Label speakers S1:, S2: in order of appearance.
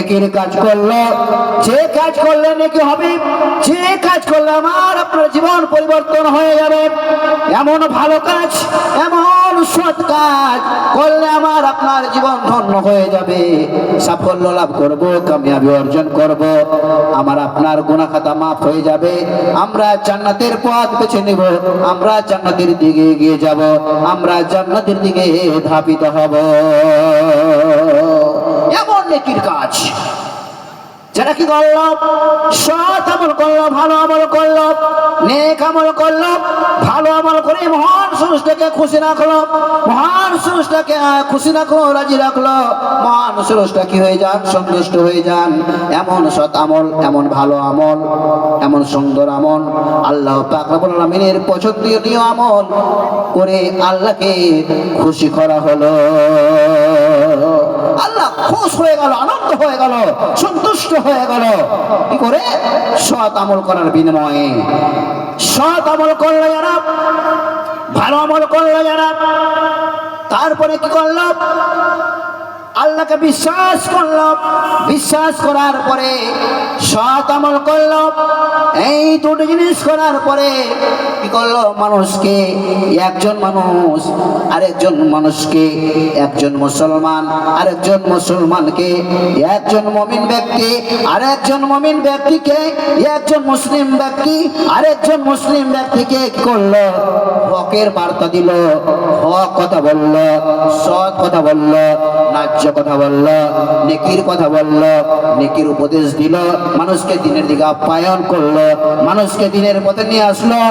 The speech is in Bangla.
S1: নেকির কাজ করলো, যে কাজ করলে নেকি হবে, যে কাজ করলে আমার আপনার জীবন পরিবর্তন হয়ে যাবে, এমন ভালো কাজ, এমন সৎ কাজ করলে আমার আপনার জীবন ধন্য হয়ে যাবে, সাফল্য লাভ করব, কামিয়াবি অর্জন করব, আমার আপনার গুনাহ খাতা মাফ হয়ে যাবে, আমরা জান্নাতের পথ বেছে নেব, আমরা জান্নাতের দিকে এগিয়ে যাব, আমরা জান্নাতের দিকে ধাবিত হব। এমন নেকির কাজ যারা কি করলো, সৎ আমল করলো, ভালো আমল করলো, নেক আমল করলো, ভালো আমল করে মহান সুরুষটাকে খুশি রাখলো, মহান সুরুষটাকে খুশি রাখলো, রাজি রাখলো, মহান সুরুষটা কি হয়ে যান, সন্তুষ্ট হয়ে যান। এমন সৎ আমল, এমন ভালো আমল, এমন সুন্দর আমল, আল্লাহ পাক রব্বুল আলামিনের পছন্দনীয় আমল করে আল্লাহকে খুশি করা হলো। আল্লাহ খুশ হয়ে গেল, আনন্দ হয়ে গেল, সন্তুষ্ট হয়ে গেল। কি করে? সৎ আমল করার বিনিময়ে। সৎ আমল করলো যারা, ভালো আমল করলো যারা, তারপরে কি করলো? আল্লাহকে বিশ্বাস করলো, বিশ্বাস করার পরে সৎ আমল করলো, এই দুটো জিনিস করার পরে কি করলো? মানুষকে, একজন মানুষ আরেকজন মানুষকে, একজন মুসলমান আরেকজন মুসলমানকে, একজন মুমিন ব্যক্তি আরেকজন মুমিন ব্যক্তিকে, একজন মুসলিম ব্যক্তি আরেকজন মুসলিম ব্যক্তিকে কি করলো? হকের বার্তা দিল, হক কথা বলল, সৎ কথা বলল, ন্যায্য কথা বলল, নেকির কথা বলল, নেকির উপদেশ দিল, মানুষকে দিনের দিকে আপ্যায়ন করলো, মানুষকে দিনের পথে নিয়ে আসলো।